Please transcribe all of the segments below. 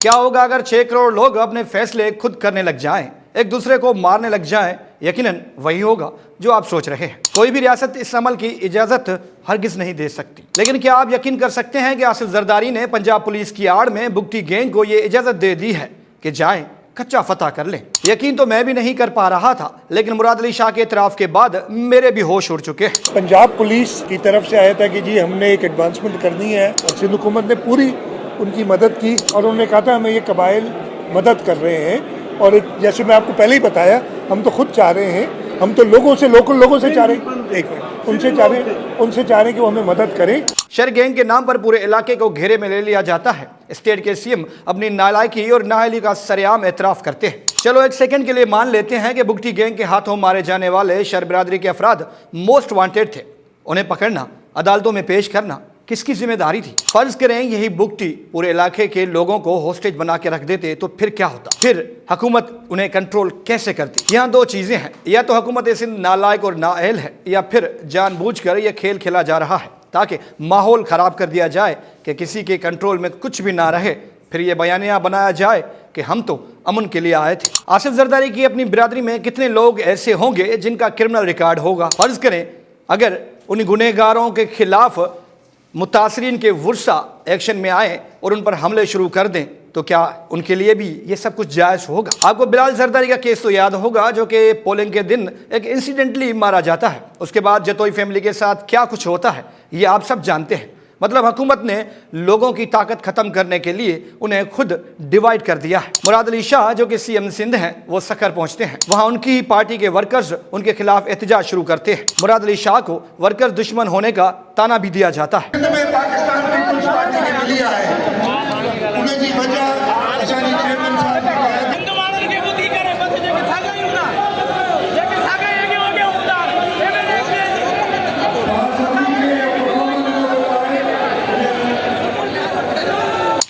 क्या होगा अगर 6 करोड़ लोग अपने फैसले खुद करने लग जाएं, एक दूसरे को मारने लग जाएं? यकीनन वही होगा जो आप सोच रहे हैं। कोई भी रियासत इस अमल की इजाजत हरगिज नहीं दे सकती। लेकिन क्या आप यकीन कर सकते हैं कि आसिफ जरदारी ने पंजाब पुलिस की आड़ में बुगटी गैंग को ये इजाजत दे दी है कि जाएं कच्चा फतह कर लें? यकीन तो मैं भी नहीं कर पा रहा था, लेकिन मुराद अली शाह के इतराफ के बाद मेरे भी होश उड़ चुके हैं। पंजाब पुलिस की तरफ से आया था कि जी हमने एक एडवांसमेंट करनी है और सिंध हुकूमत ने पूरी उनकी मदद की और उन्होंने कहा था हमें ये कबाइल मदद कर रहे हैं। और जैसे मैं आपको पहले ही बताया, हम तो खुद चाह रहे हैं, हम तो लोगों से, लोकल लोगों से चाह रहे हैं, उनसे चाह रहे हैं कि वो हमें मदद करें। शर गैंग के नाम पर पूरे इलाके को घेरे में ले लिया जाता है। स्टेट के सीएम अपनी नालायकी और नाअहली का सरेआम एतराफ करते हैं। चलो एक सेकंड के लिए मान लेते हैं कि बुगटी गैंग के हाथों मारे जाने वाले शर बिरादरी के अफराद मोस्ट वांटेड थे। उन्हें पकड़ना, अदालतों में पेश करना किसकी जिम्मेदारी थी? फर्ज करें यही बुगटी पूरे इलाके के लोगों को होस्टेज बना के रख देते तो फिर क्या होता? फिर हुकूमत उन्हें कंट्रोल कैसे करती? यहाँ दो चीजें हैं, या तो हुकूमत सिंध नालायक और नाअहल है, या फिर जानबूझकर यह खेल खेला जा रहा है ताकि माहौल खराब कर दिया जाए कि किसी के कंट्रोल में कुछ भी ना रहे। फिर ये बयानिया बनाया जाए कि हम तो अमन के लिए आए थे। आसिफ जरदारी की अपनी बिरादरी में कितने लोग ऐसे होंगे जिनका क्रिमिनल रिकॉर्ड होगा? फर्ज करें अगर उन गुनहगारों के खिलाफ मुतासरीन के वर्सा एक्शन में आए और उन पर हमले शुरू कर दें तो क्या उनके लिए भी ये सब कुछ जायज़ होगा? आपको बिलाल जरदारी का केस तो याद होगा, जो कि पोलिंग के दिन एक इंसिडेंटली मारा जाता है। उसके बाद जतोई फैमिली के साथ क्या कुछ होता है ये आप सब जानते हैं। मतलब हुकूमत ने लोगों की ताकत खत्म करने के लिए उन्हें खुद डिवाइड कर दिया है। मुराद अली शाह जो कि सीएम सिंध हैं, वो सखर पहुंचते हैं। वहां उनकी ही पार्टी के वर्कर्स उनके खिलाफ एहतजाज शुरू करते हैं। मुराद अली शाह को वर्कर्स दुश्मन होने का ताना भी दिया जाता है।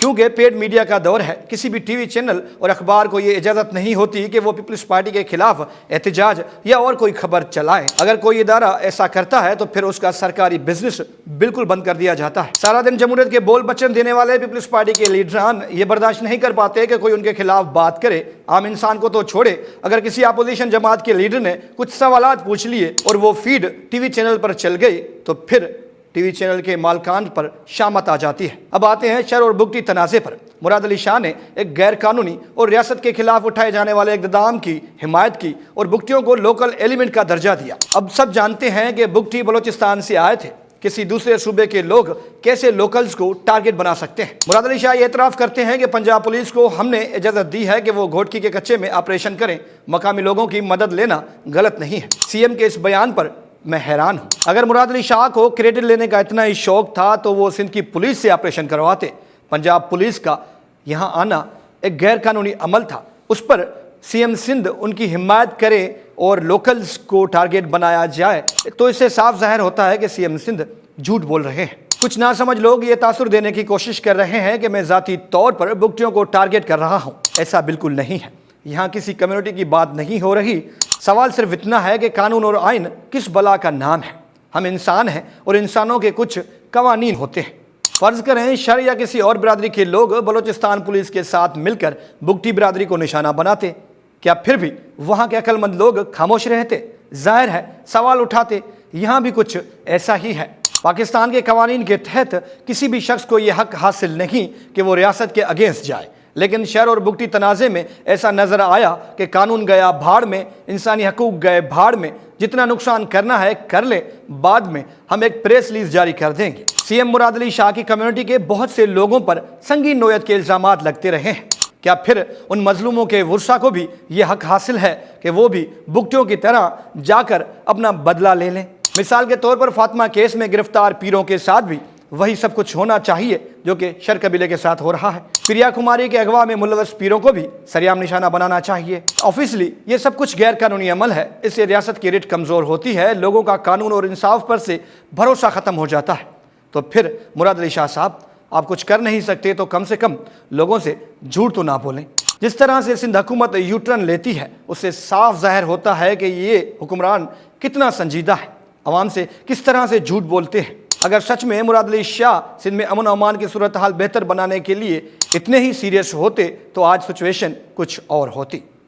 क्योंकि पेड मीडिया का दौर है, किसी भी टीवी चैनल और अखबार को यह इजाजत नहीं होती कि वो पीपल्स पार्टी के खिलाफ एहतजाज या और कोई खबर चलाए। अगर कोई इदारा ऐसा करता है तो फिर उसका सरकारी बिजनेस बिल्कुल बंद कर दिया जाता है। सारा दिन जमहूरियत के बोल बच्चन देने वाले पीपल्स पार्टी के लीडरान ये बर्दाश्त नहीं कर पाते कि कोई उनके खिलाफ बात करे। आम इंसान को तो छोड़े, अगर किसी अपोजिशन जमात के लीडर ने कुछ सवालात पूछ लिए और वो फीड टीवी चैनल पर चल गई तो फिर टीवी चैनल के मालकान पर शामत आ जाती है। अब आते हैं शर और बुगटी तनाज़े पर। मुराद अली शाह ने एक गैर कानूनी और रियासत के खिलाफ उठाए जाने वाले इक़दाम की हिमायत की और बुगटियों को लोकल एलिमेंट का दर्जा दिया। अब सब जानते हैं कि बुगटी बलोचिस्तान से आए थे, किसी दूसरे सूबे के लोग कैसे लोकल्स को टारगेट बना सकते हैं? मुराद अली शाह ये एतराफ़ करते हैं कि पंजाब पुलिस को हमने इजाज़त दी है कि वो घोटकी के कच्चे में ऑपरेशन करें, मकामी लोगों की मदद लेना गलत नहीं है। सीएम के इस बयान पर मैं हैरान हूं। अगर मुराद अली शाह को क्रेडिट लेने का इतना ही शौक था तो वो सिंध की पुलिस से ऑपरेशन करवाते। पंजाब पुलिस का यहां आना एक गैर कानूनी अमल था, उस पर सीएम सिंध उनकी हिमायत करे और लोकल्स को टारगेट बनाया जाए तो इससे साफ जाहिर होता है कि सीएम सिंध झूठ बोल रहे हैं। कुछ नासमझ लोग ये तासुर देने की कोशिश कर रहे हैं कि मैं जाती तौर पर बुगटियों को टारगेट कर रहा हूं। ऐसा बिल्कुल नहीं है। यहाँ किसी कम्युनिटी की बात नहीं हो रही। सवाल सिर्फ इतना है कि कानून और आइन किस बला का नाम है? हम इंसान हैं और इंसानों के कुछ कवानीन होते हैं। फर्ज करें शर या किसी और बिरादरी के लोग बलोचिस्तान पुलिस के साथ मिलकर बुगटी बिरादरी को निशाना बनाते, क्या फिर भी वहाँ के अक्लमंद लोग खामोश रहते? जाहिर है सवाल उठाते। यहाँ भी कुछ ऐसा ही है। पाकिस्तान के कवानीन के तहत किसी भी शख्स को यह हक हासिल नहीं कि वो रियासत के अगेंस्ट जाए, लेकिन शर और बुगटी तनाज़े में ऐसा नजर आया कि कानून गया भाड़ में, इंसानी हकूक गए भाड़ में। जितना नुकसान करना है कर ले, बाद में हम एक प्रेस रिलीज जारी कर देंगे। सीएम मुराद अली शाह की कम्युनिटी के बहुत से लोगों पर संगीन नोयत के इल्जामात लगते रहे हैं। क्या फिर उन मजलूमों के वर्सा को भी यह हक हासिल है कि वो भी बुगटियों की तरह जाकर अपना बदला ले लें? मिसाल के तौर पर फातिमा केस में गिरफ्तार पीरों के साथ भी वही सब कुछ होना चाहिए जो कि शर कबीले के साथ हो रहा है। प्रिया कुमारी के अगवा में मुलवस पीरों को भी सरेआम निशाना बनाना चाहिए। ऑब्वियसली ये सब कुछ गैर कानूनी अमल है। इससे रियासत की रिट कमज़ोर होती है, लोगों का कानून और इंसाफ पर से भरोसा ख़त्म हो जाता है। तो फिर मुराद अली शाह साहब, आप कुछ कर नहीं सकते तो कम से कम लोगों से झूठ तो ना बोलें। जिस तरह से सिंध हुकूमत यू टर्न लेती है उससे साफ जाहिर होता है कि ये हुक्मरान कितना संजीदा है, अवाम से किस तरह से झूठ बोलते हैं। अगर सच में मुराद अली शाह सिंध में अमन अमान की सूरत हाल बेहतर बनाने के लिए इतने ही सीरियस होते तो आज सिचुएशन कुछ और होती।